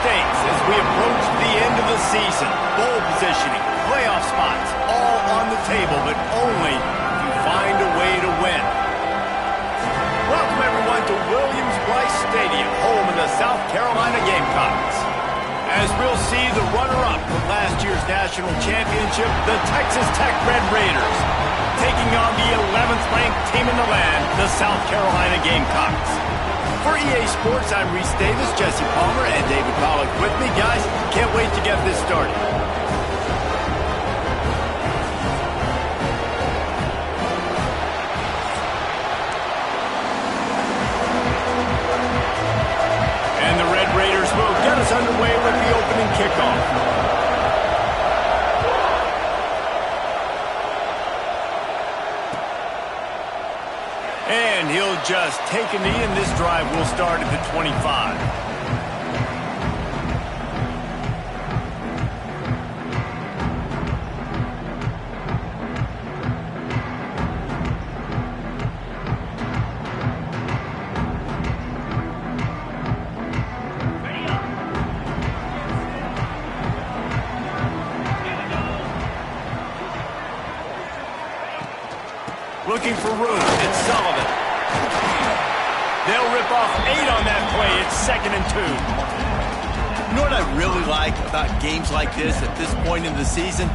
stakes as we approach the end of the season. Bowl positioning, playoff spots, all on the table, but only if you find a way to win. Welcome, everyone, to Williams-Brice Stadium, home of the South Carolina Gamecocks. As we'll see the runner-up from last year's national championship, the Texas Tech Red Raiders, taking on the 11th-ranked team in the land, the South Carolina Gamecocks. For EA Sports, I'm Reese Davis, Jesse Palmer, and David Pollack with me. Guys, can't wait to get this started. And the Red Raiders will get us underway with the opening kickoff. And he'll just take a knee, and this drive will start at the 25. Looking for room, it's Sullivan. They'll rip off 8 on that play. It's 2nd and 2. You know what I really like about games like this at this point in the season?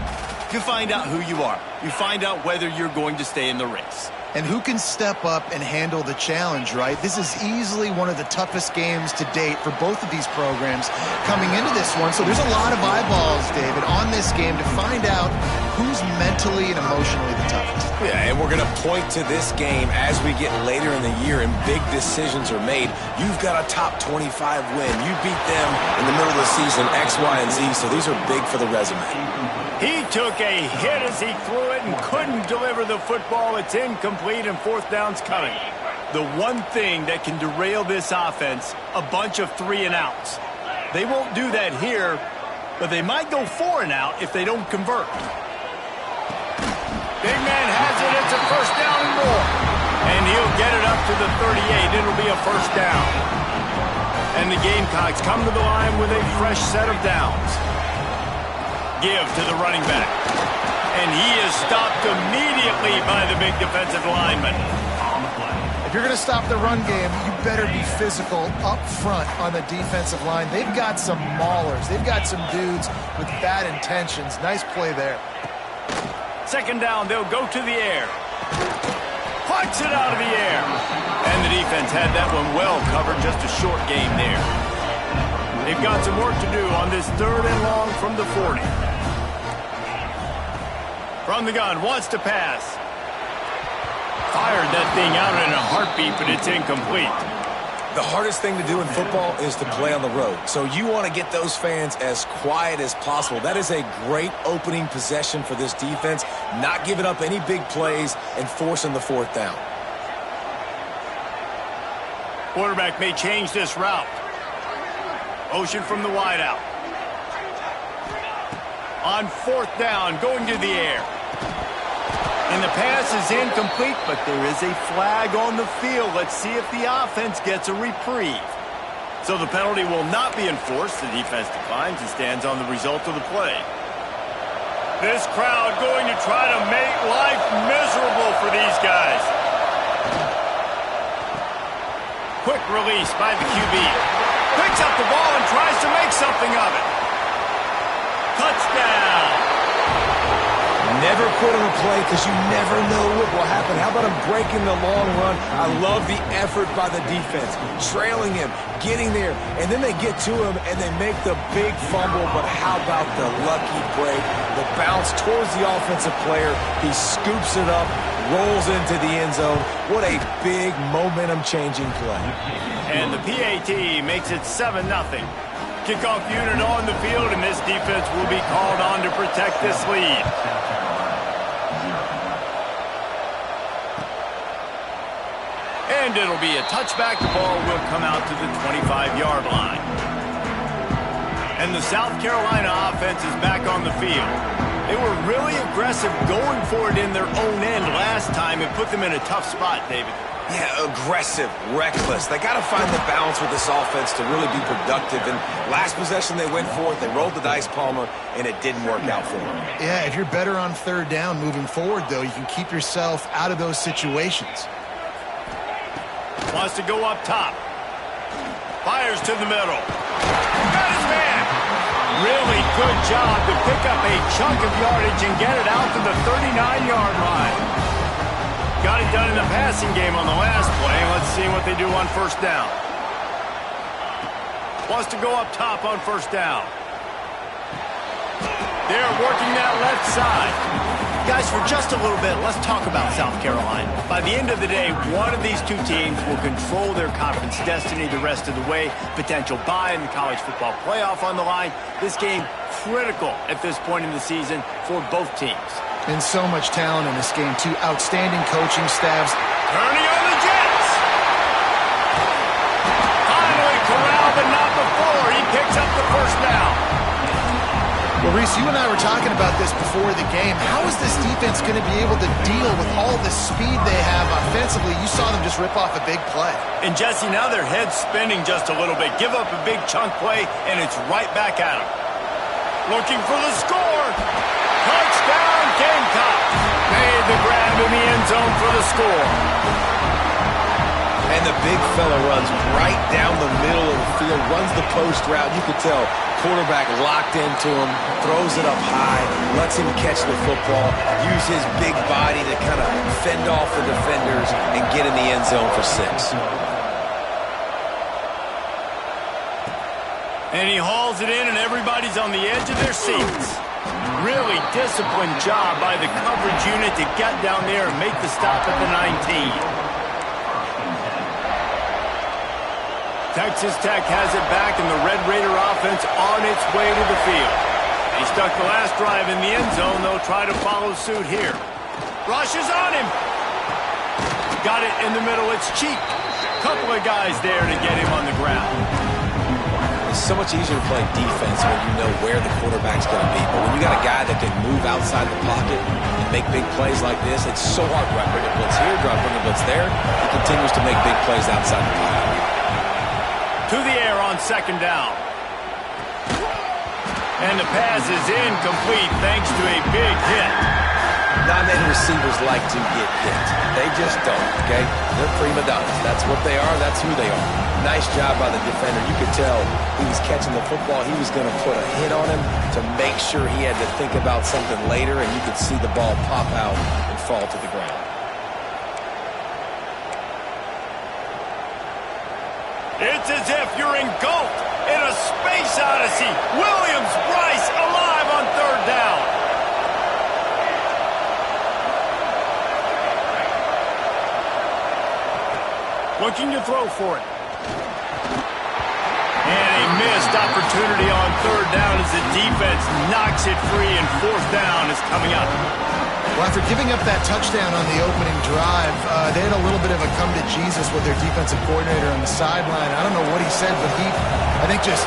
You find out who you are. You find out whether you're going to stay in the race. And who can step up and handle the challenge, right? This is easily one of the toughest games to date for both of these programs coming into this one. So there's a lot of eyeballs, David, on this game to find out who's mentally and emotionally the toughest. Yeah, and we're going to point to this game as we get later in the year and big decisions are made. You've got a top 25 win. You beat them in the middle of the season, X, Y, and Z, so these are big for the resume. He took a hit as he threw it and couldn't deliver the football. It's incomplete and 4th down's coming. The one thing that can derail this offense, a bunch of 3 and outs. They won't do that here, but they might go 4 and out if they don't convert. Big man has it. It's a 1st down and more. And he'll get it up to the 38. It'll be a 1st down. And the Gamecocks come to the line with a fresh set of downs. Give to the running back. And he is stopped immediately by the big defensive lineman. If you're going to stop the run game, you better be physical up front on the defensive line. They've got some maulers. They've got some dudes with bad intentions. Nice play there. 2nd down, they'll go to the air. Punch it out of the air. And the defense had that one well covered, just a short game there. They've got some work to do on this 3rd and long from the 40. From the gun, wants to pass. Fired that thing out in a heartbeat, but it's incomplete. The hardest thing to do in football is to play on the road. So you want to get those fans as quiet as possible. That is a great opening possession for this defense. Not giving up any big plays and forcing the 4th down. Quarterback may change this route. Motion from the wideout. On 4th down, going to the air. And the pass is incomplete, but there is a flag on the field. Let's see if the offense gets a reprieve. So the penalty will not be enforced. The defense declines and stands on the result of the play. This crowd going to try to make life miserable for these guys. Quick release by the QB. Picks up the ball and tries to make something of it. Touchdown. Never quit on a play because you never know what will happen. How about him breaking the long run? I love the effort by the defense. Trailing him, getting there, and then they get to him and they make the big fumble. But how about the lucky break? The bounce towards the offensive player. He scoops it up, rolls into the end zone. What a big momentum-changing play. And the PAT makes it 7-0. Kickoff unit on the field, and this defense will be called on to protect this lead. And it'll be a touchback. The ball will come out to the 25-yard line. And the South Carolina offense is back on the field. They were really aggressive going for it in their own end last time. It put them in a tough spot, David. Yeah, aggressive, reckless. They got to find the balance with this offense to really be productive. And last possession they went for it, they rolled the dice, Palmer, and it didn't work out for them. Yeah, if you're better on third down moving forward, though, you can keep yourself out of those situations. Wants to go up top. Fires to the middle. Got his man. Really good job to pick up a chunk of yardage and get it out to the 39-yard line. Got it done in the passing game on the last play. Let's see what they do on first down. Wants to go up top on first down. They're working that left side. Guys, for just a little bit, let's talk about South Carolina. By the end of the day, one of these two teams will control their conference destiny the rest of the way. Potential bye in the college football playoff on the line. This game critical at this point in the season for both teams. And so much talent in this game, too. Outstanding coaching staffs. Turning on the Jets. Finally corralled, but not before. He picks up the first down. Well, Reese, you and I were talking about this before the game. How is this defense going to be able to deal with all the speed they have offensively? You saw them just rip off a big play. And, Jesse, now their head's spinning just a little bit. Give up a big chunk play, and it's right back at them. Looking for the score. Touchdown, Gamecocks. Made the grab in the end zone for the score. And the big fella runs right down the middle of the field, runs the post route. You could tell quarterback locked into him, throws it up high, lets him catch the football, use his big body to kind of fend off the defenders and get in the end zone for 6. And he hauls it in, and everybody's on the edge of their seats. Really disciplined job by the coverage unit to get down there and make the stop at the 19. Texas Tech has it back, and the Red Raider offense on its way to the field. He stuck the last drive in the end zone. They'll try to follow suit here. Rushes on him. Got it in the middle. It's Cheek. Couple of guys there to get him on the ground. It's so much easier to play defense when you know where the quarterback's going to be. But when you got a guy that can move outside the pocket and make big plays like this, it's so hard. Do I bring a blitz here? Do I bring a blitz there? He continues to make big plays outside the pocket. To the air on second down. And the pass is incomplete thanks to a big hit. Nominated receivers like to get hit. They just don't, okay? They're prima donnas. That's what they are. That's who they are. Nice job by the defender. You could tell he was catching the football. He was going to put a hit on him to make sure he had to think about something later, and you could see the ball pop out and fall to the ground. It's as if you're engulfed in a space odyssey. Williams-Brice alive on third down. Looking to throw for it. And a missed opportunity on third down as the defense knocks it free, and fourth down is coming up. Well, after giving up that touchdown on the opening drive, they had a little bit of a come to Jesus with their defensive coordinator on the sideline. I don't know what he said, but he, I think, just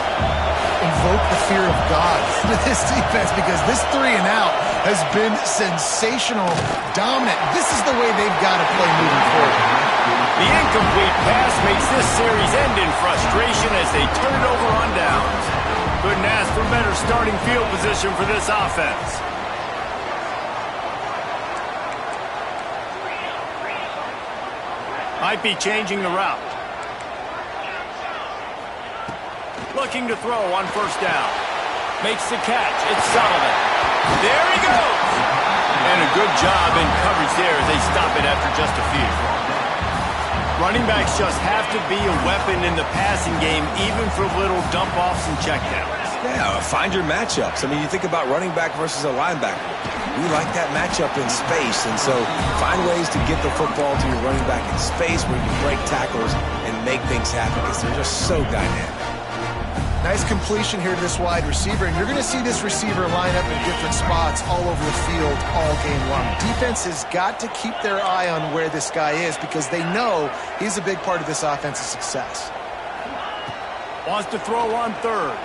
invoked the fear of God into this defense, because this 3 and out has been sensational, dominant. This is the way they've got to play moving forward. The incomplete pass makes this series end in frustration as they turn it over on downs. Couldn't ask for better starting field position for this offense. Might be changing the route. Looking to throw on first down. Makes the catch. It's Sullivan. There he goes. And a good job in coverage there as they stop it after just a few. Running backs just have to be a weapon in the passing game, even for little dump-offs and checkdowns. Yeah, find your matchups. I mean, you think about running back versus a linebacker. We like that matchup in space, and so find ways to get the football to your running back in space where you break tackles and make things happen, because they're just so dynamic. Nice completion here to this wide receiver, and you're going to see this receiver line up in different spots all over the field all game long. Defense has got to keep their eye on where this guy is, because they know he's a big part of this offense's success. Wants to throw on third.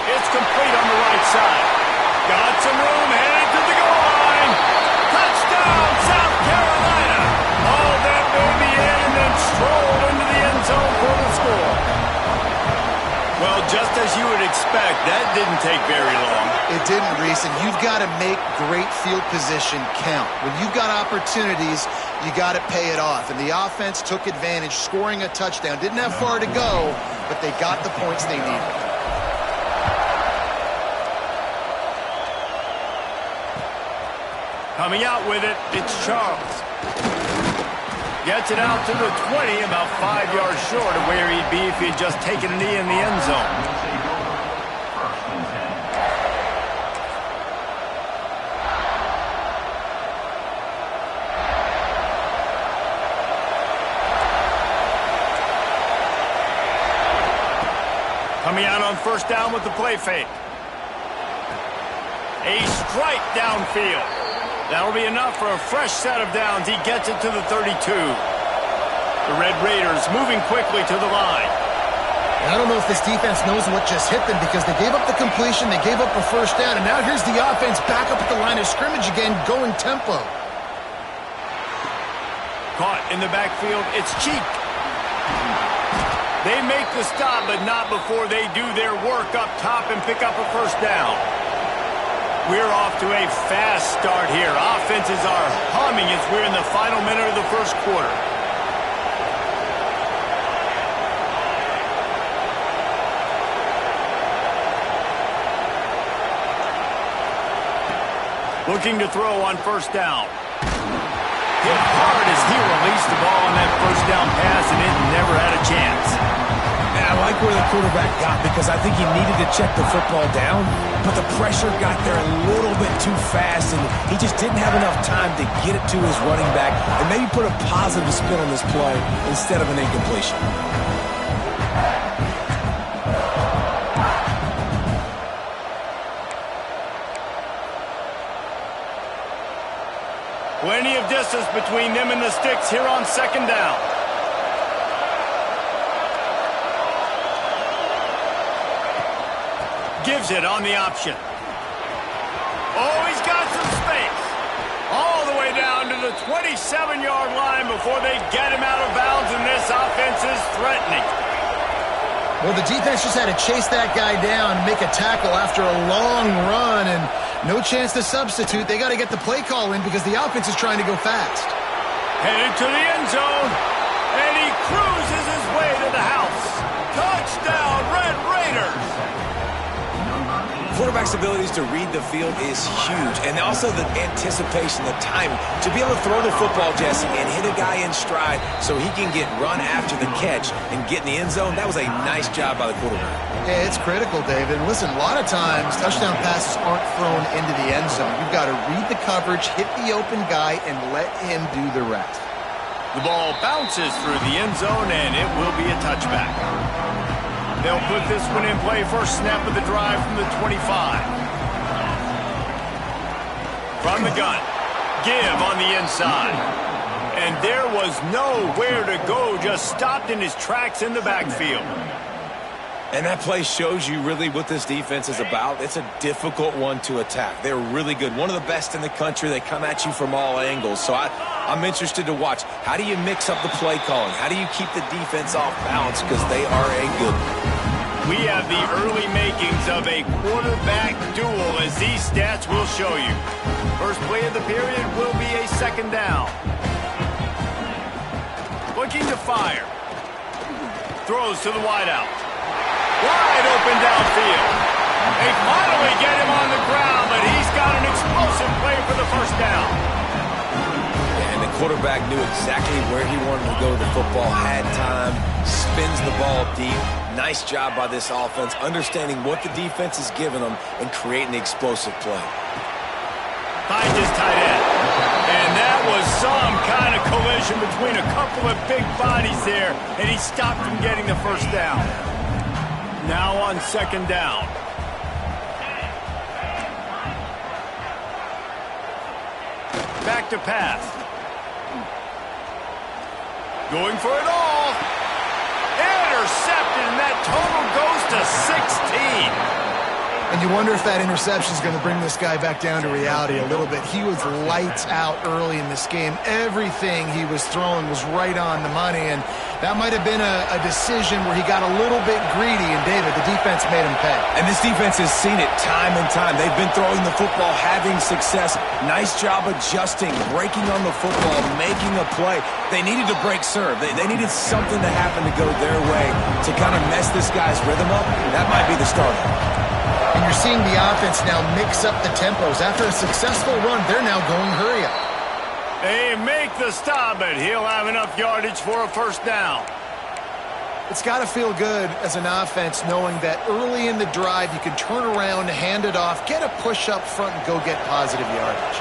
It's complete on the right side. Got some room, headed to the goal line. Touchdown, South Carolina. Oh, that Well, just as you would expect, that didn't take very long. It didn't, Reese, and you've got to make great field position count. When you've got opportunities, you got to pay it off. And the offense took advantage, scoring a touchdown. Didn't have far to go, but they got the points they needed. Coming out with it, it's Charles. Gets it out to the 20, about 5 yards short of where he'd be if he had just taken a knee in the end zone. Coming out on first down with the play fake. A strike downfield. That'll be enough for a fresh set of downs. He gets it to the 32. The Red Raiders moving quickly to the line. I don't know if this defense knows what just hit them because they gave up the completion, they gave up a first down, and now here's the offense back up at the line of scrimmage again, going tempo. Caught in the backfield, it's Cheek. They make the stop, but not before they do their work up top and pick up a first down. We're off to a fast start here. Offenses are humming as we're in the final minute of the first quarter. Looking to throw on first down. Hit hard as he released the ball on that first down pass, and it never had a chance. And I like where the quarterback got because I think he needed to check the football down, but the pressure got there a little bit too fast, and he just didn't have enough time to get it to his running back and maybe put a positive spin on this play instead of an incompletion. Plenty of distance between them and the sticks here on second down. Gives it on the option. Oh, he's got some space. All the way down to the 27-yard line before they get him out of bounds, and this offense is threatening. Well, the defense just had to chase that guy down, make a tackle after a long run, and no chance to substitute. They got to get the play call in because the offense is trying to go fast. Headed to the end zone, and he cruises his way to the house. Touchdown, Red Raiders! Quarterback's abilities to read the field is huge, and also the anticipation, the timing. To be able to throw the football, Jesse, and hit a guy in stride so he can get run after the catch and get in the end zone, that was a nice job by the quarterback. Yeah, it's critical, David. And listen, a lot of times touchdown passes aren't thrown into the end zone. You've got to read the coverage, hit the open guy, and let him do the rest. The ball bounces through the end zone, and it will be a touchback. They'll put this one in play. First snap of the drive from the 25. From the gun. Give on the inside. And there was nowhere to go. Just stopped in his tracks in the backfield. And that play shows you really what this defense is about. It's a difficult one to attack. They're really good. One of the best in the country. They come at you from all angles. So I'm interested to watch. How do you mix up the play calling? How do you keep the defense off balance? Because they are a good one. We have the early makings of a quarterback duel, as these stats will show you. First play of the period will be a second down. Looking to fire. Throws to the wideout. Wide open downfield. They finally get him on the ground, but he's got an explosive play for the first down. And the quarterback knew exactly where he wanted to go with the football, had time, spins the ball deep. Nice job by this offense, understanding what the defense is giving them and creating the explosive play. Finds his tight end. And that was some kind of collision between a couple of big bodies there, and he stopped from getting the first down. Now on second down. Back to pass. Going for it all. Intercepted, and that total goes to 16. And you wonder if that interception is going to bring this guy back down to reality a little bit. He was lights out early in this game. Everything he was throwing was right on the money, and that might have been a decision where he got a little bit greedy, and David, the defense made him pay. And this defense has seen it time and time. They've been throwing the football, having success. Nice job adjusting, breaking on the football, making a play. They needed to break serve. They needed something to happen to go their way to kind of mess this guy's rhythm up. That might be the start. And you're seeing the offense now mix up the tempos. After a successful run, they're now going hurry up. They make the stop, but he'll have enough yardage for a first down. It's got to feel good as an offense knowing that early in the drive you can turn around, hand it off, get a push up front, and go get positive yardage.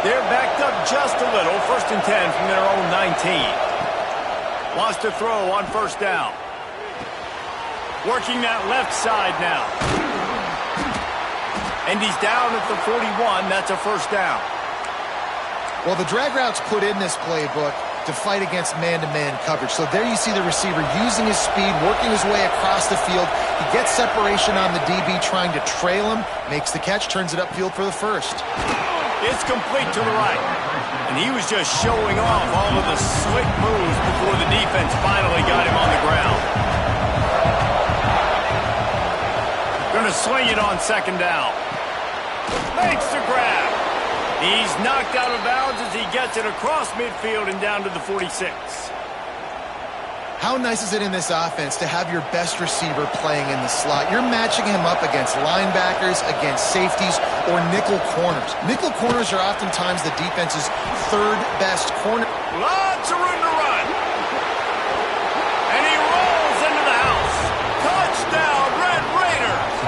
They're backed up just a little. 1st and 10 from their own 19. Wants to throw on first down. Working that left side now. And he's down at the 41. That's a first down. Well, the drag route's put in this playbook to fight against man-to-man coverage. So there you see the receiver using his speed, working his way across the field. He gets separation on the DB, trying to trail him, makes the catch, turns it upfield for the first. It's complete to the right. And he was just showing off all of the slick moves before the defense finally got him on the ground. Going to swing it on second down. Makes the grab. He's knocked out of bounds as he gets it across midfield and down to the 46. How nice is it in this offense to have your best receiver playing in the slot? You're matching him up against linebackers, against safeties, or nickel corners. Nickel corners are oftentimes the defense's third best corner. Lots of room to run. And he rolls into the house. Touchdown, Red Raiders.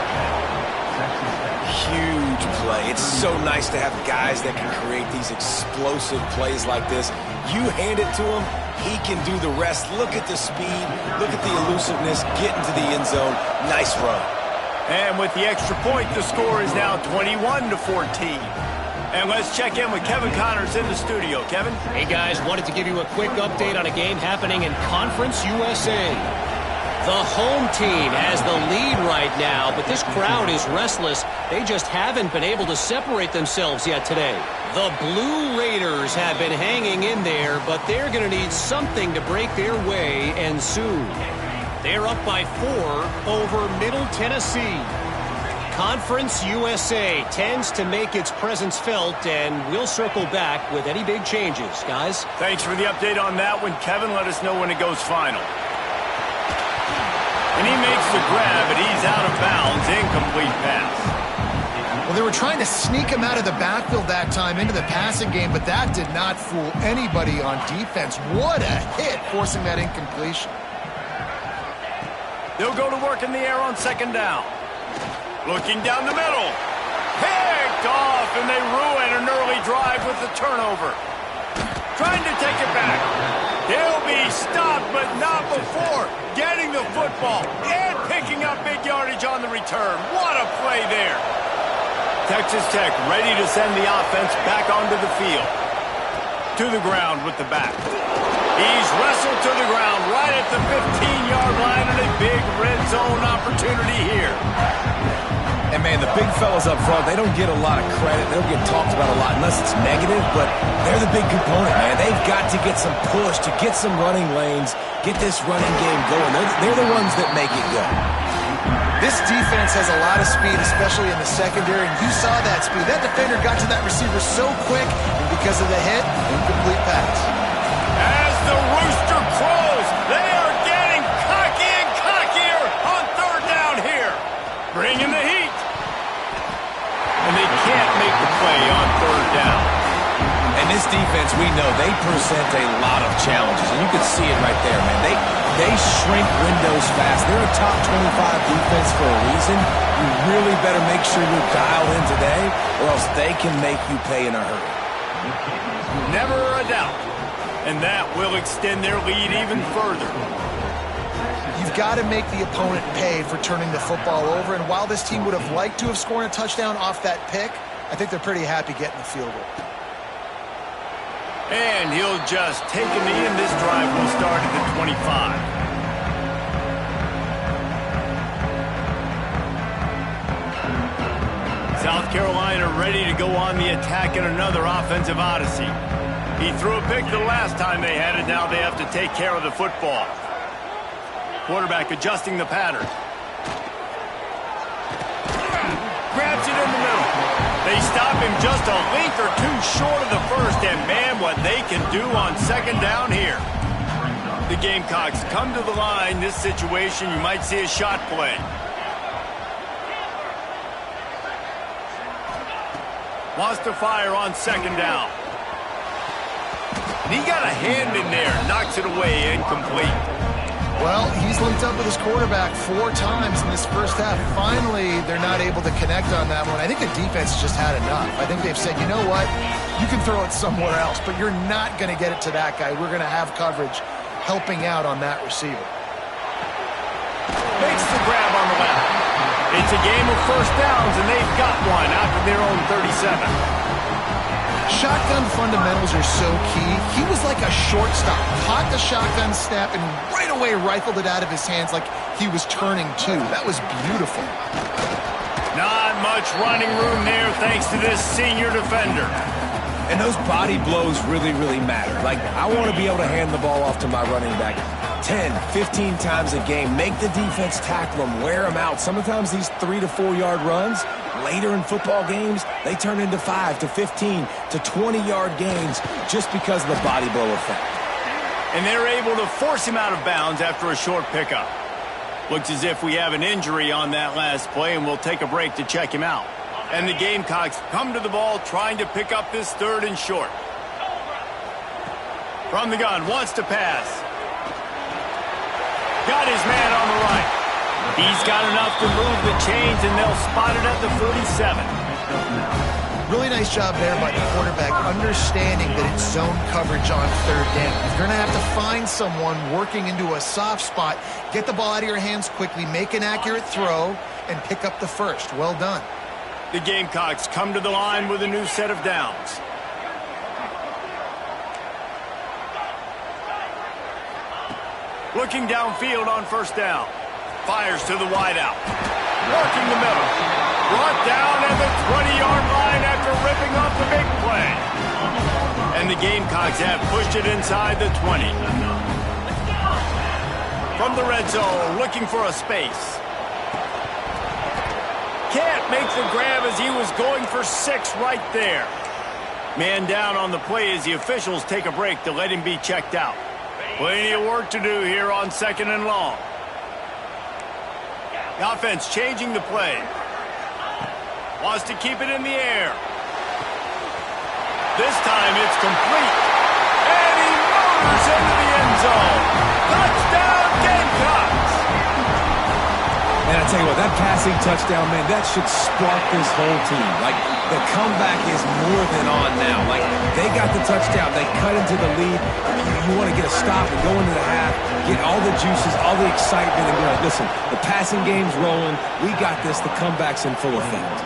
Huge play. It's so nice to have guys that can create these explosive plays like this. You hand it to him, he can do the rest. Look at the speed, look at the elusiveness, get into the end zone. Nice run. And with the extra point, the score is now 21-14. And let's check in with Kevin Connors in the studio. Kevin? Hey, guys, wanted to give you a quick update on a game happening in Conference USA. The home team has the lead right now, but this crowd is restless. They just haven't been able to separate themselves yet today. The Blue Raiders have been hanging in there, but they're going to need something to break their way, and soon. They're up by 4 over Middle Tennessee. Conference USA tends to make its presence felt, and we'll circle back with any big changes, guys. Thanks for the update on that one, Kevin. Let us know when it goes final. And he makes the grab, but he's out of bounds. Incomplete pass. Well, they were trying to sneak him out of the backfield that time into the passing game, but that did not fool anybody on defense. What a hit, forcing that incompletion. They'll go to work in the air on second down. Looking down the middle. Picked off, and they ruin an early drive with the turnover. Trying to take it back. He'll be stopped, but not before getting the football and picking up big yardage on the return. What a play there. Texas Tech ready to send the offense back onto the field. To the ground with the back. He's wrestled to the ground right at the 15-yard line, and a big red zone opportunity here. And, man, the big fellas up front, they don't get a lot of credit. They don't get talked about a lot unless it's negative, but they're the big component, man. They've got to get some push, to get some running lanes, get this running game going. They're the ones that make it go. This defense has a lot of speed, especially in the secondary, and you saw that speed. That defender got to that receiver so quick, and because of the hit, incomplete pass. As the rooster crows, they are getting cocky and cockier on third down here. Bringing the heat. And they can't make the play on third down. And this defense, we know, they present a lot of challenges, and you can see it right there, man. They shrink windows fast. They're a top 25 defense for a reason. You really better make sure you're dialed in today, or else they can make you pay in a hurry. Never a doubt. And that will extend their lead even further. You've got to make the opponent pay for turning the football over, and while this team would have liked to have scored a touchdown off that pick, I think they're pretty happy getting the field goal. And he'll just take a knee, and this drive will start at the 25. South Carolina ready to go on the attack in another offensive odyssey. He threw a pick the last time they had it. Now they have to take care of the football. Quarterback adjusting the pattern. Grabs it in the middle. They stop him just a link or two short of the first, and man, what they can do on second down here. The Gamecocks come to the line. This situation, you might see a shot play. Wants to fire on second down. He got a hand in there, knocks it away, incomplete. Well, he's linked up with his quarterback 4 times in this first half. Finally, they're not able to connect on that one. I think the defense just had enough. I think they've said, you know what, you can throw it somewhere else, but you're not going to get it to that guy. We're going to have coverage helping out on that receiver. Makes the grab on the left. It's a game of first downs, and they've got one after their own 37. Shotgun fundamentals are so key. He was like a shortstop. Caught the shotgun snap and right away rifled it out of his hands like he was turning two. That was beautiful. Not much running room there thanks to this senior defender. And those body blows really, really matter. Like, I want to be able to hand the ball off to my running back 10, 15 times a game. Make the defense tackle them, wear them out. Sometimes these 3 to 4 yard runs, later in football games, they turn into 5 to 15 to 20-yard gains just because of the body blow effect. And they're able to force him out of bounds after a short pickup. Looks as if we have an injury on that last play, and we'll take a break to check him out. And the Gamecocks come to the ball trying to pick up this 3rd and short. From the gun, wants to pass. Got his man on the right. He's got enough to move the chains, and they'll spot it at the 47. Really nice job there by the quarterback, understanding that it's zone coverage on 3rd down. You're going to have to find someone working into a soft spot, get the ball out of your hands quickly, make an accurate throw, and pick up the first. Well done. The Gamecocks come to the line with a new set of downs. Looking downfield on first down. Fires to the wideout. Working the middle. Brought down at the 20-yard line after ripping off the big play. And the Gamecocks have pushed it inside the 20. From the red zone, looking for a space. Can't make the grab as he was going for 6 right there. Man down on the play as the officials take a break to let him be checked out. Plenty of work to do here on 2nd and long. The offense changing the play. Wants to keep it in the air. This time it's complete. And he motors into the end zone. Touchdown Gamecocks! And I tell you what, that passing touchdown, man, that should spark this whole team. Like, the comeback is more than on now. Like, they got the touchdown. They cut into the lead. You want to get a stop and go into the half, get all the juices, all the excitement, and be like, listen, the passing game's rolling. We got this. The comeback's in full effect.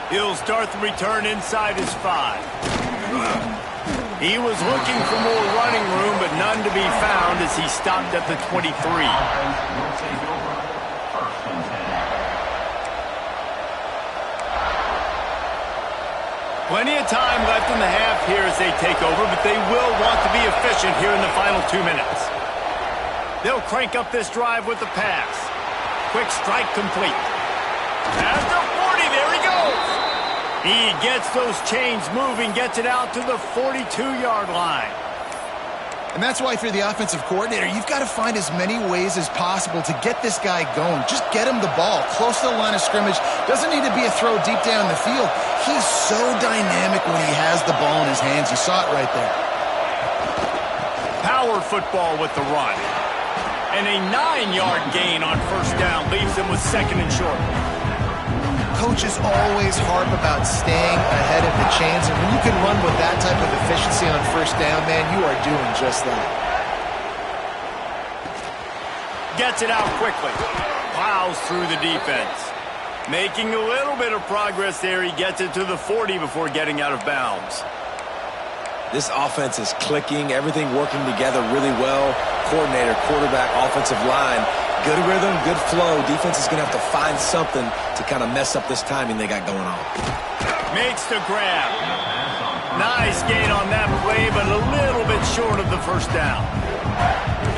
He'll start the return inside his 5. He was looking for more running room, but none to be found as he stopped at the 23. Plenty of time left in the half here as they take over, but they will want to be efficient here in the final 2 minutes. They'll crank up this drive with the pass. Quick strike complete. At the 40, there he goes. He gets those chains moving, gets it out to the 42-yard line. And that's why, if you're the offensive coordinator, you've got to find as many ways as possible to get this guy going. Just get him the ball close to the line of scrimmage. Doesn't need to be a throw deep down the field. He's so dynamic when he has the ball in his hands. You saw it right there. Power football with the run. And a 9-yard gain on first down leaves them with 2nd and short. Coaches always harp about staying ahead of the chains, and when you can run with that type of efficiency on first down, man, you are doing just that. Gets it out quickly. Plows through the defense. Making a little bit of progress there. He gets it to the 40 before getting out of bounds. This offense is clicking, everything working together really well. Coordinator, quarterback, offensive line Good rhythm, good flow. Defense is going to have to find something to kind of mess up this timing they got going on. Makes the grab. Nice gain on that play, but a little bit short of the first down.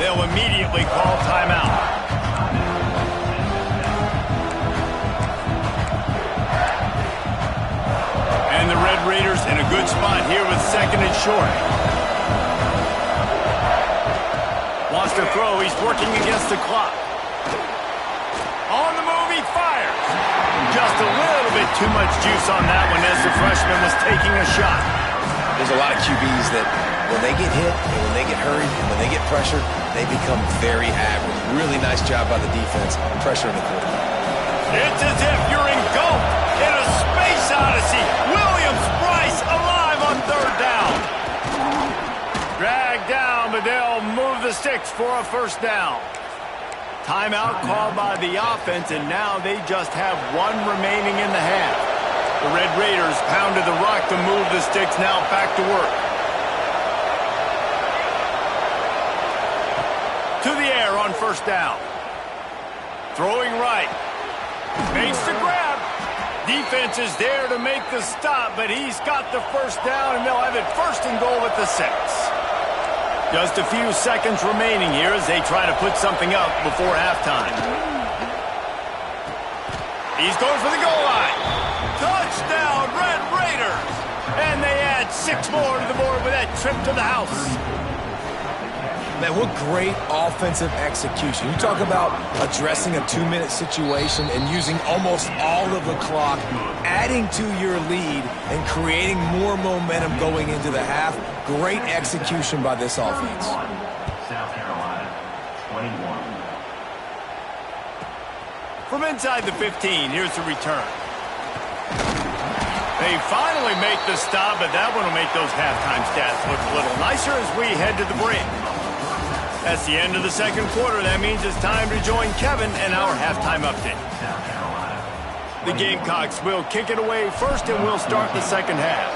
They'll immediately call timeout. And the Red Raiders in a good spot here with second and short. Wants to throw. He's working against the clock. On the move, he fires. Just a little bit too much juice on that one as the freshman was taking a shot. There's a lot of QBs that when they get hit and when they get hurried and when they get pressured, they become very average. Really nice job by the defense, pressuring the quarterback. It's as if you're engulfed in a space odyssey. Williams-Brice alive on third down. Dragged down, but they'll move the sticks for a first down. Timeout called by the offense, and now they just have one remaining in the half. The Red Raiders pounded the rock to move the sticks, now back to work. To the air on first down. Throwing right. Makes the grab. Defense is there to make the stop, but he's got the first down, and they'll have it first and goal at the 6. Just a few seconds remaining here as they try to put something up before halftime. He's going for the goal line. Touchdown, Red Raiders! And they add 6 more to the board with that trip to the house. Man, what great offensive execution. You talk about addressing a 2-minute situation and using almost all of the clock, adding to your lead and creating more momentum going into the half. Great execution by this offense. South Carolina, 21. From inside the 15, here's the return. They finally make the stop, but that one will make those halftime stats look a little nicer as we head to the break. That's the end of the second quarter. That means it's time to join Kevin and our halftime update. The Gamecocks will kick it away first, and we'll start the second half.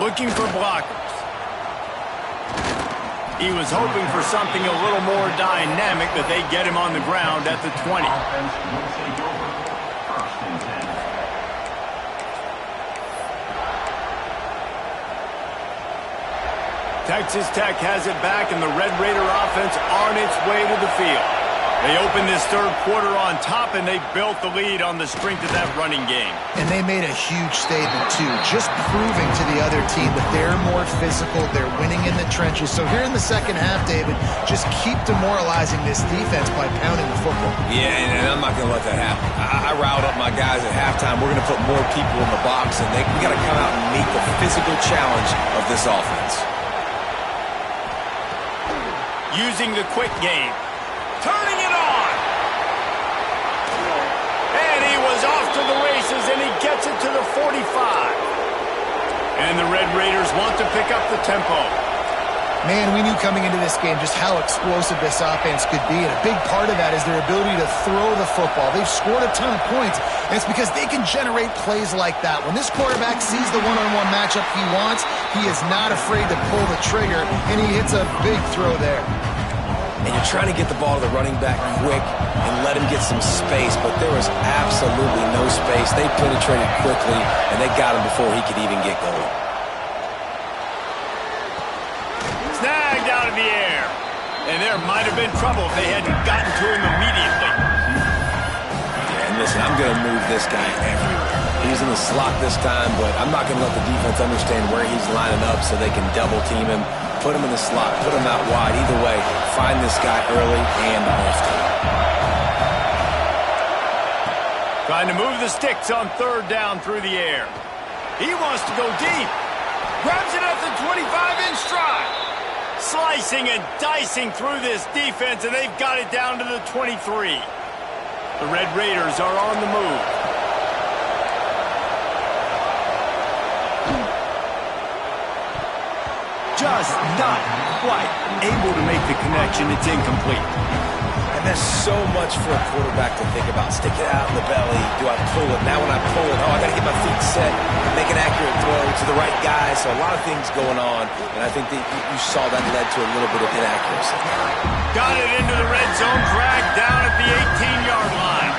Looking for blockers. He was hoping for something a little more dynamic, but they get him on the ground at the 20. Texas Tech has it back, and the Red Raider offense on its way to the field. They opened this third quarter on top, and they built the lead on the strength of that running game. And they made a huge statement, too, just proving to the other team that they're more physical, they're winning in the trenches. So here in the second half, David, just keep demoralizing this defense by pounding the football. Yeah, and I'm not going to let that happen. I riled up my guys at halftime. We're going to put more people in the box, and we got to come out and meet the physical challenge of this offense. Using the quick game. Turning it on. And he was off to the races, and he gets it to the 45. And the Red Raiders want to pick up the tempo. Man, we knew coming into this game just how explosive this offense could be, and a big part of that is their ability to throw the football. They've scored a ton of points, and it's because they can generate plays like that. When this quarterback sees the one-on-one matchup he wants, he is not afraid to pull the trigger, and he hits a big throw there. And you're trying to get the ball to the running back quick and let him get some space, but there was absolutely no space. They penetrated quickly, and they got him before he could even get going. Snagged out of the air. And there might have been trouble if they hadn't gotten to him immediately. Yeah, and listen, I'm going to move this guy everywhere. He's in the slot this time, but I'm not going to let the defense understand where he's lining up so they can double team him. Put him in the slot, put him out wide. Either way, find this guy early and often. Trying to move the sticks on third down through the air. He wants to go deep. Grabs it at the 25 in stride. Slicing and dicing through this defense, and they've got it down to the 23. The Red Raiders are on the move. Just not quite able to make the connection. It's incomplete. And there's so much for a quarterback to think about. Stick it out in the belly. Do I pull it? Now when I pull it, I got to get my feet set, make an accurate throw to the right guy. So a lot of things going on, and I think that you saw that led to a little bit of inaccuracy. Got it into the red zone, dragged down at the 18-yard line.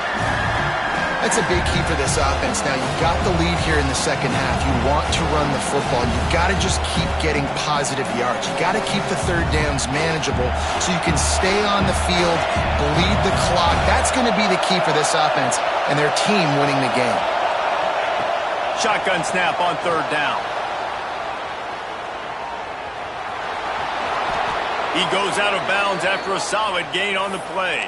That's a big key for this offense. Now, you've got the lead here in the second half. You want to run the football. You've got to just keep getting positive yards. You've got to keep the third downs manageable so you can stay on the field, bleed the clock. That's going to be the key for this offense and their team winning the game. Shotgun snap on third down. He goes out of bounds after a solid gain on the play.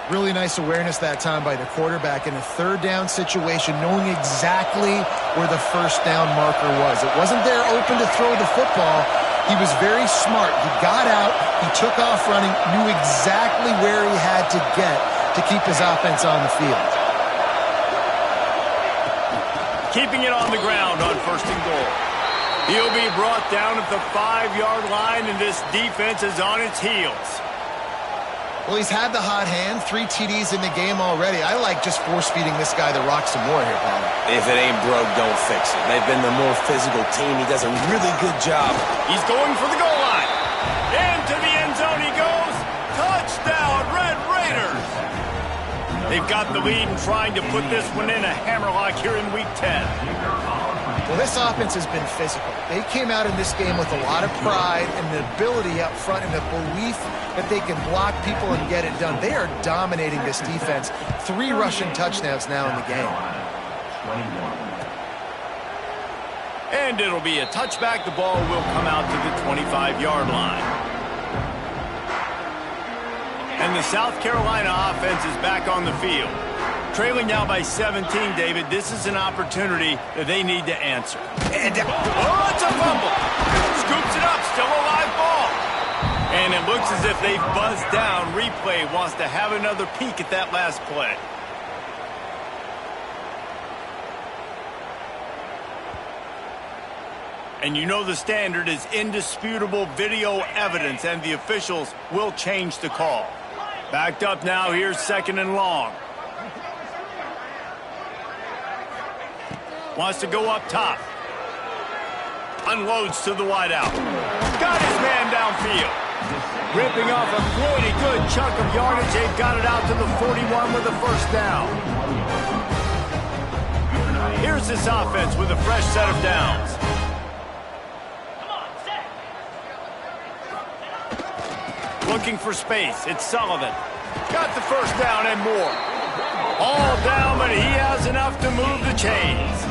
Really nice awareness that time by the quarterback in a third down situation, knowing exactly where the first down marker was. It wasn't there open to throw the football. He was very smart. He got out, he took off running, knew exactly where he had to get to keep his offense on the field. Keeping it on the ground on first and goal. He'll be brought down at the 5-yard line, and this defense is on its heels. Well, he's had the hot hand, 3 TDs in the game already. I like just force-feeding this guy the rock some more here, Paul. If it ain't broke, don't fix it. They've been the more physical team. He does a really good job. He's going for the goal line. Into the end zone he goes. Touchdown, Red Raiders. They've got the lead and trying to put this one in a hammerlock here in Week 10. Well, this offense has been physical. They came out in this game with a lot of pride and the ability up front and the belief that they can block people and get it done. They are dominating this defense. 3 rushing touchdowns now in the game. And it'll be a touchback. The ball will come out to the 25-yard line. And the South Carolina offense is back on the field. Trailing now by 17, David. This is an opportunity that they need to answer. And, oh, it's a fumble. Scoops it up. Still a live ball. And it looks as if they've buzzed down. Replay wants to have another peek at that last play. And you know the standard is indisputable video evidence, and the officials will change the call. Backed up now. Here's second and long. Wants to go up top. Unloads to the wideout. Got his man downfield. Ripping off a pretty good chunk of yardage. They've got it out to the 41 with a first down. Here's this offense with a fresh set of downs. Looking for space. It's Sullivan. Got the first down and more. All down, but he has enough to move the chains.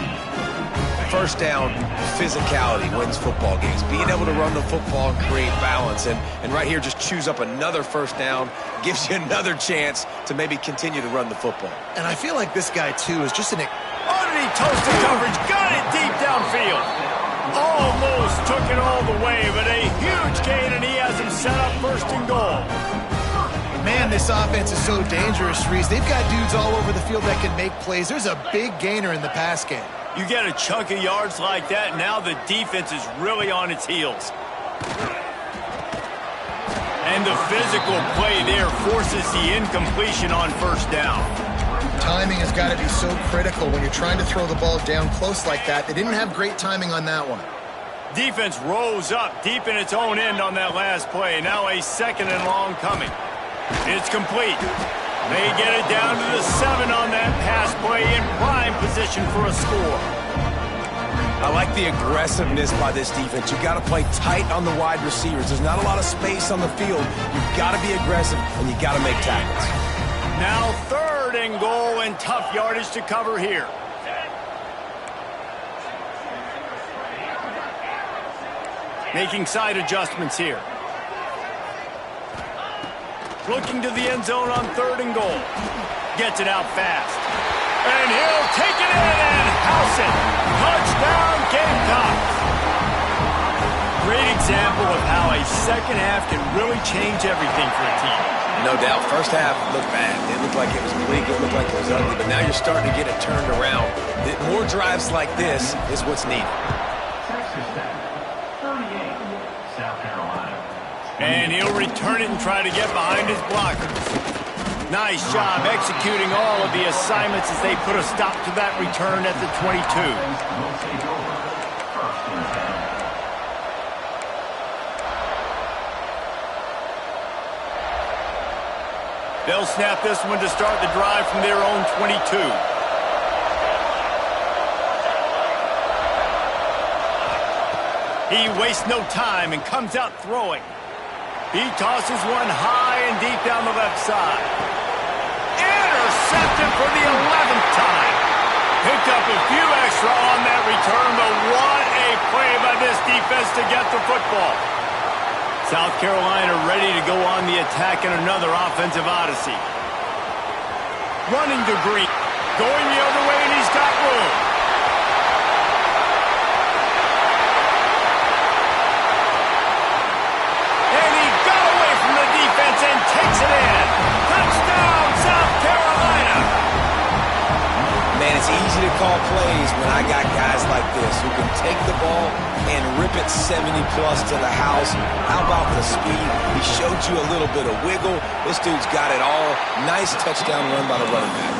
First down, physicality wins football games. Being able to run the football and create balance. And right here, just choose up another first down. Gives you another chance to maybe continue to run the football. And I feel like this guy, too, is just an... Underneath toasted coverage. Got it deep downfield. Almost took it all the way, but a huge gain, and he has him set up first and goal. Man, this offense is so dangerous, Reese. They've got dudes all over the field that can make plays. There's a big gainer in the pass game. You get a chunk of yards like that, now the defense is really on its heels. And the physical play there forces the incompletion on first down. Timing has got to be so critical when you're trying to throw the ball down close like that. They didn't have great timing on that one. Defense rose up deep in its own end on that last play. Now a second and long coming. It's complete. They get it down to the 7 on that pass play in prime position for a score. I like the aggressiveness by this defense. You've got to play tight on the wide receivers. There's not a lot of space on the field. You've got to be aggressive, and you've got to make tackles. Now third and goal, and tough yardage to cover here. Making side adjustments here. Looking to the end zone on third and goal. Gets it out fast. And he'll take it in and house it. Touchdown, Gamecocks. Great example of how a second half can really change everything for a team. No doubt. First half looked bad. It looked like it was bleak. It looked like it was ugly. But now you're starting to get it turned around. More drives like this is what's needed. And he'll return it and try to get behind his blockers. Nice job executing all of the assignments as they put a stop to that return at the 22. Will take over. First and 10. They'll snap this one to start the drive from their own 22. He wastes no time and comes out throwing. He tosses one high and deep down the left side. Intercepted for the 11th time. Picked up a few extra on that return, but what a play by this defense to get the football. South Carolina ready to go on the attack in another offensive odyssey. Running to Green. Going the other way, and he's got room. And he got away from the defense and takes it in. Touchdown, South Carolina. Man, it's easy to call plays when I got guys like this who can take the ball and rip it 70-plus to the house. How about the speed? He showed you a little bit of wiggle. This dude's got it all. Nice touchdown run by the running back.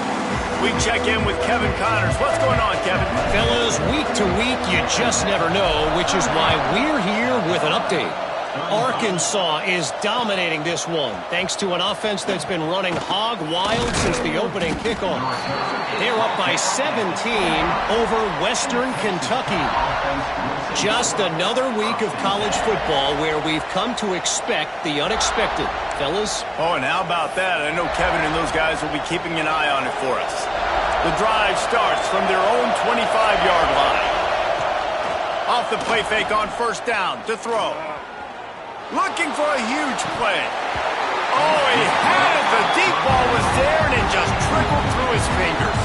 We check in with Kevin Connors. What's going on, Kevin? Fellas, week to week, you just never know, which is why we're here with an update. Arkansas is dominating this one, thanks to an offense that's been running hog wild since the opening kickoff. They're up by 17 over Western Kentucky. Just another week of college football where we've come to expect the unexpected. Fellas? Oh, and how about that? I know Kevin and those guys will be keeping an eye on it for us. The drive starts from their own 25-yard line. Off the play fake on first down to throw. Looking for a huge play. Oh, he had it. The deep ball was there, and it just trickled through his fingers.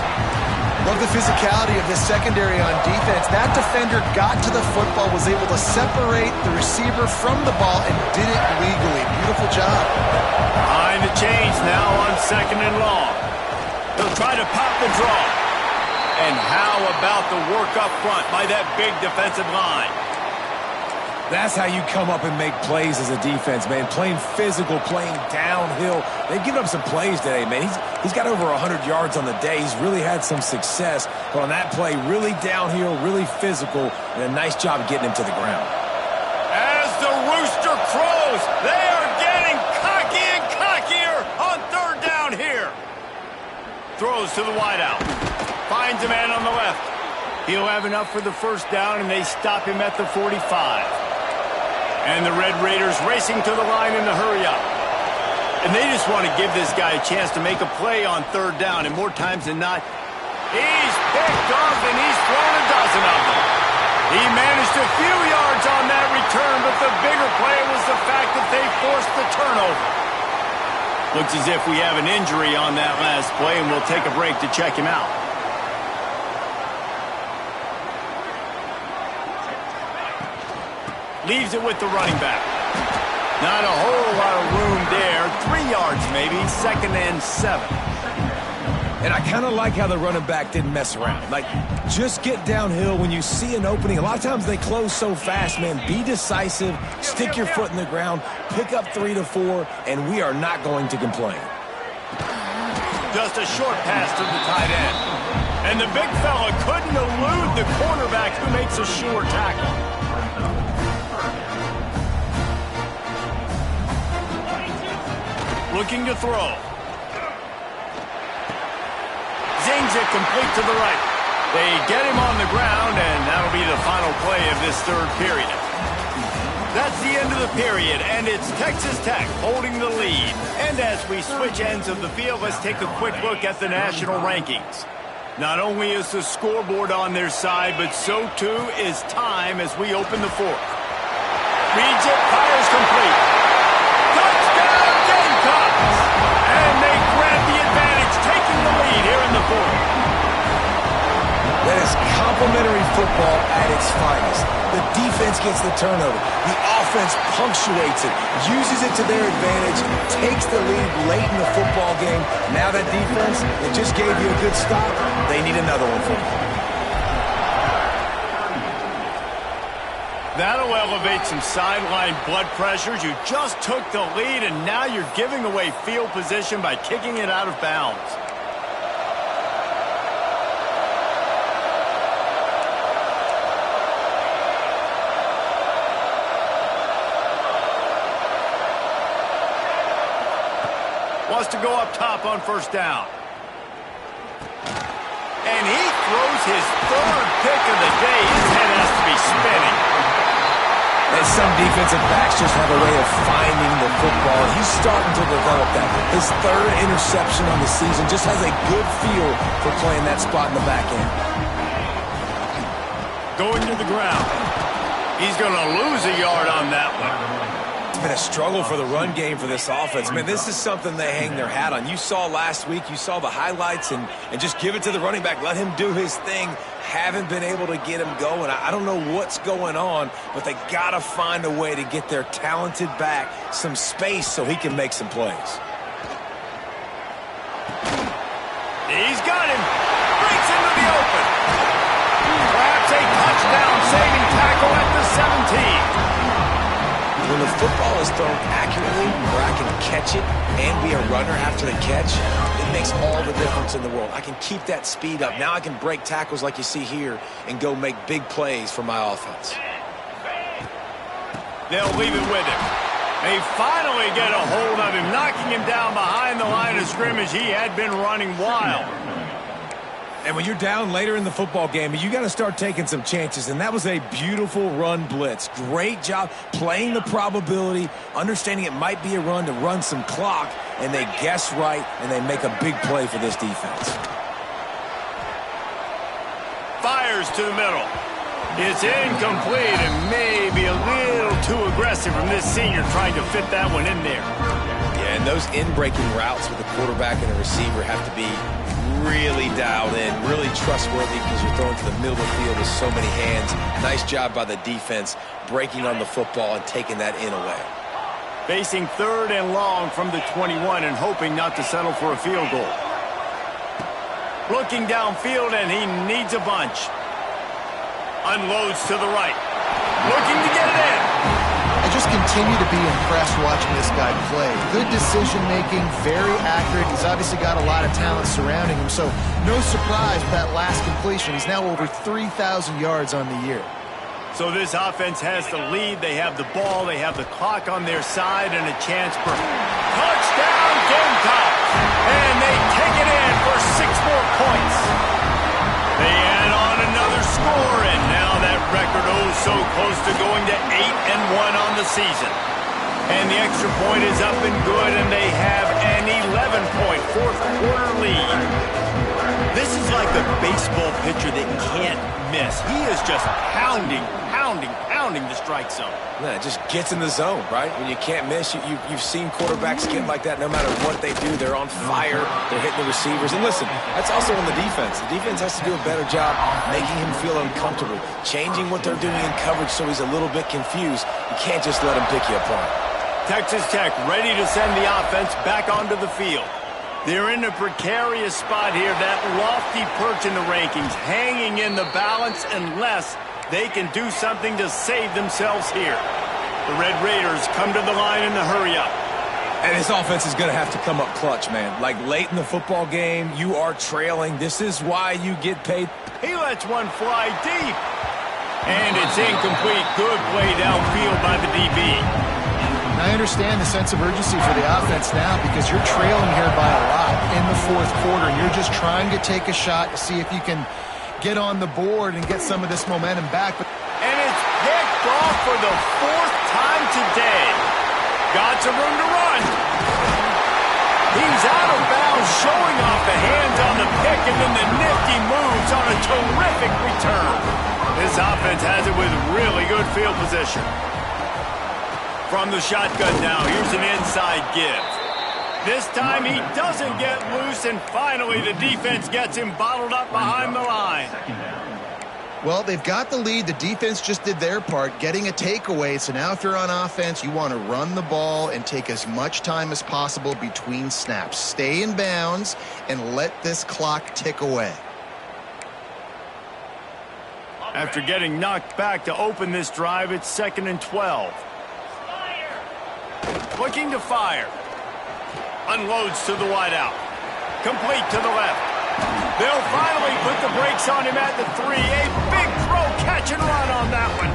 Love the physicality of this secondary on defense. That defender got to the football, was able to separate the receiver from the ball, and did it legally. Beautiful job. Behind the chains now on second and long. They'll try to pop the draw. And how about the work up front by that big defensive line? That's how you come up and make plays as a defense, man. Playing physical, playing downhill. They've given up some plays today, man. He's got over 100 yards on the day. He's really had some success. But on that play, really downhill, really physical, and a nice job getting him to the ground. As the rooster crows, they are getting cocky and cockier on third down here. Throws to the wideout. Finds a man on the left. He'll have enough for the first down, and they stop him at the 45. And the Red Raiders racing to the line in the hurry-up. And they just want to give this guy a chance to make a play on third down. And more times than not, he's picked off and he's thrown a dozen of them. He managed a few yards on that return, but the bigger play was the fact that they forced the turnover. Looks as if we have an injury on that last play, and we'll take a break to check him out. Leaves it with the running back. Not a whole lot of room there. 3 yards maybe, 2nd and 7. And I kind of like how the running back didn't mess around. Like, just get downhill when you see an opening. A lot of times they close so fast, man. Be decisive, stick your foot in the ground, pick up 3 to 4, and we are not going to complain. Just a short pass to the tight end. And the big fella couldn't elude the cornerback who makes a sure tackle. Looking to throw. Zings it complete to the right. They get him on the ground, and that'll be the final play of this third period. That's the end of the period, and it's Texas Tech holding the lead. And as we switch ends of the field, let's take a quick look at the national rankings. Not only is the scoreboard on their side, but so too is time as we open the fourth. Reads it, fires complete. Touchdown Gamecocks! And they grab the advantage, taking the lead here in the fourth. That is complimentary football at its finest. The defense gets the turnover. The offense punctuates it, uses it to their advantage, takes the lead late in the football game. Now that defense, it just gave you a good stop. They need another one for them. That'll elevate some sideline blood pressures. You just took the lead, and now you're giving away field position by kicking it out of bounds. Wants to go up top on first down. And he throws his third pick of the day. His head has to be spinning. And some defensive backs just have a way of finding the football. He's starting to develop that. His third interception on the season just has a good feel for playing that spot in the back end. Going to the ground. He's going to lose a yard on that one. It's been a struggle for the run game for this offense. Man, this is something they hang their hat on. You saw last week, you saw the highlights, and just give it to the running back. Let him do his thing. Haven't been able to get him going. I don't know what's going on, but they got to find a way to get their talented back some space so he can make some plays. He's got him. Breaks into the open. Perhaps a touchdown-saving tackle at the 17. When the football is thrown accurately, where I can catch it and be a runner after the catch, it makes all the difference in the world. I can keep that speed up. Now I can break tackles like you see here and go make big plays for my offense. They'll leave it with him. They finally get a hold of him, knocking him down behind the line of scrimmage. He had been running wild. And when you're down later in the football game, you got to start taking some chances. And that was a beautiful run blitz. Great job playing the probability, understanding it might be a run to run some clock, and they guess right, and they make a big play for this defense. Fires to the middle. It's incomplete and maybe a little too aggressive from this senior trying to fit that one in there. Yeah, and those in-breaking routes with the quarterback and the receiver have to be really dialed in, really trustworthy because you're throwing to the middle of the field with so many hands. Nice job by the defense breaking on the football and taking that in away. Facing third and long from the 21 and hoping not to settle for a field goal. Looking downfield and he needs a bunch. Unloads to the right. Looking to get it in. I just continue to be impressed watching this guy play. Good decision-making, very accurate. He's obviously got a lot of talent surrounding him, so no surprise with that last completion. He's now over 3,000 yards on the year. So this offense has the lead. They have the ball. They have the clock on their side and a chance for touchdown Gamecocks. And they take it in for 6 more points. They add on another score, and now that record so close to going to 8-1 on the season. And the extra point is up and good, and they have an 11-point fourth-quarter lead. This is like a baseball pitcher that can't miss. He is just pounding the strike zone. Yeah, it just gets in the zone, right? When you can't miss, you've seen quarterbacks get like that no matter what they do. They're on fire. They're hitting the receivers. And listen, that's also on the defense. The defense has to do a better job making him feel uncomfortable, changing what they're doing in coverage so he's a little bit confused. You can't just let him pick you apart. Texas Tech ready to send the offense back onto the field. They're in a precarious spot here, that lofty perch in the rankings, hanging in the balance unless they can do something to save themselves here. The Red Raiders come to the line in the hurry-up. And this offense is going to have to come up clutch, man. Like late in the football game, you are trailing. This is why you get paid. He lets one fly deep. And it's incomplete. Good play downfield by the DB. I understand the sense of urgency for the offense now because you're trailing here by a lot in the fourth quarter, and you're just trying to take a shot to see if you can get on the board and get some of this momentum back. And it's picked off for the 4th time today. Got some room to run. He's out of bounds, showing off the hands on the pick, and then the nifty moves on a terrific return. This offense has it with really good field position. From the shotgun now, here's an inside give. This time he doesn't get loose, and finally the defense gets him bottled up behind the line. Well, they've got the lead. The defense just did their part, getting a takeaway. So now if you're on offense, you want to run the ball and take as much time as possible between snaps. Stay in bounds and let this clock tick away. After getting knocked back to open this drive, it's 2nd and 12. Looking to fire. Unloads to the wideout. Complete to the left. They'll finally put the brakes on him at the 3. A big throw, catch and run on that one.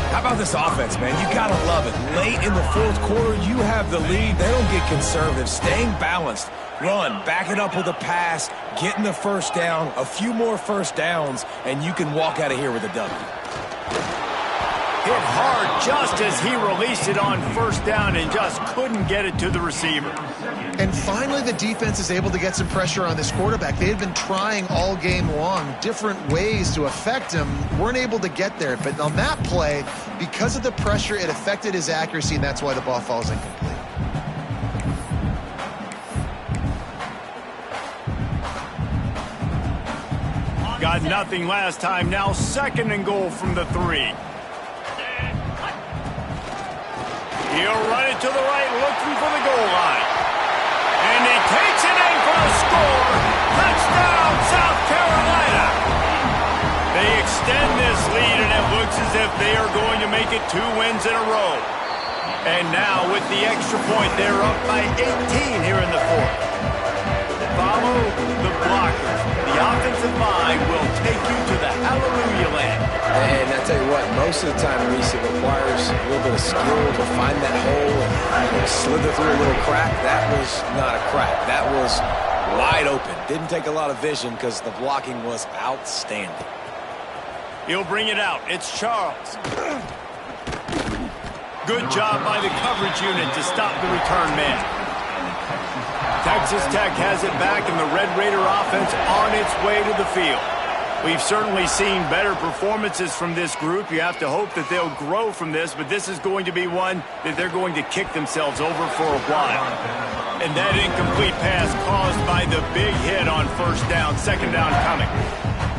How about this offense, man? You gotta love it. Late in the fourth quarter, you have the lead. They don't get conservative. Staying balanced. Run, back it up with a pass, getting the first down, a few more first downs, and you can walk out of here with a W. Hit hard just as he released it on first down and just couldn't get it to the receiver. And finally, the defense is able to get some pressure on this quarterback. They had been trying all game long different ways to affect him, weren't able to get there. But on that play, because of the pressure, it affected his accuracy, and that's why the ball falls incomplete. Got nothing last time, now 2nd and goal from the 3. He'll run it to the right, looking for the goal line. And he takes it in for a score. Touchdown, South Carolina. They extend this lead, and it looks as if they are going to make it 2 wins in a row. And now, with the extra point, they're up by 18 here in the 4th. Follow the blockers. The offensive line will take you to the hallelujah land. And I tell you what, most of the time, Reese, it requires a little bit of skill to find that hole and slither through a little crack. That was not a crack. That was wide open. Didn't take a lot of vision because the blocking was outstanding. He'll bring it out. It's Charles. Good job by the coverage unit to stop the return man. Texas Tech has it back, and the Red Raider offense on its way to the field. We've certainly seen better performances from this group. You have to hope that they'll grow from this, but this is going to be one that they're going to kick themselves over for a while. And that incomplete pass caused by the big hit on first down, 2nd down coming.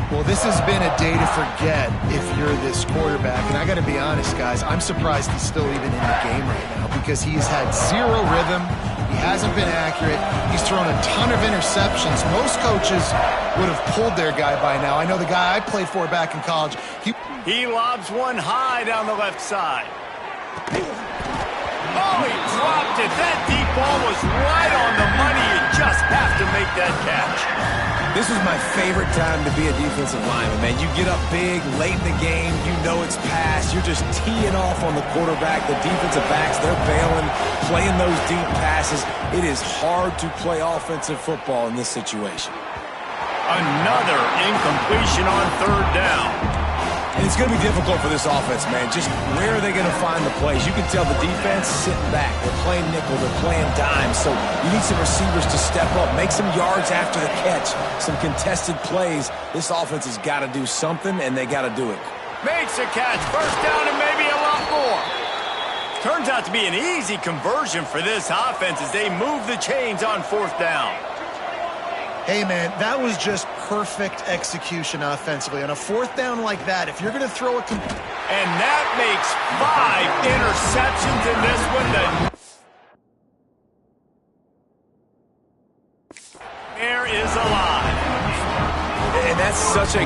Well, this has been a day to forget if you're this quarterback. And I got to be honest, guys, I'm surprised he's still even in the game right now because he has had zero rhythm. He hasn't been accurate. He's thrown a ton of interceptions. Most coaches would have pulled their guy by now. I know the guy I played for back in college. He lobs one high down the left side. Oh, he dropped it. That deep ball was right on the money. You just have to make that catch. This was my favorite time to be a defensive lineman, man. You get up big, late in the game, you know it's past. You're just teeing off on the quarterback. The defensive backs, they're bailing, playing those deep passes. It is hard to play offensive football in this situation. Another incompletion on 3rd down. And it's going to be difficult for this offense, man. Just where are they going to find the plays? You can tell the defense sitting back. They're playing nickel. They're playing dime. So you need some receivers to step up, make some yards after the catch, some contested plays. This offense has got to do something, and they got to do it. Makes a catch. First down and maybe a lot more. Turns out to be an easy conversion for this offense as they move the chains on 4th down. Hey, man, that was just perfect execution offensively. On a 4th down like that, if you're going to throw a... And that makes 5 interceptions in this one. The air is alive. And that's such a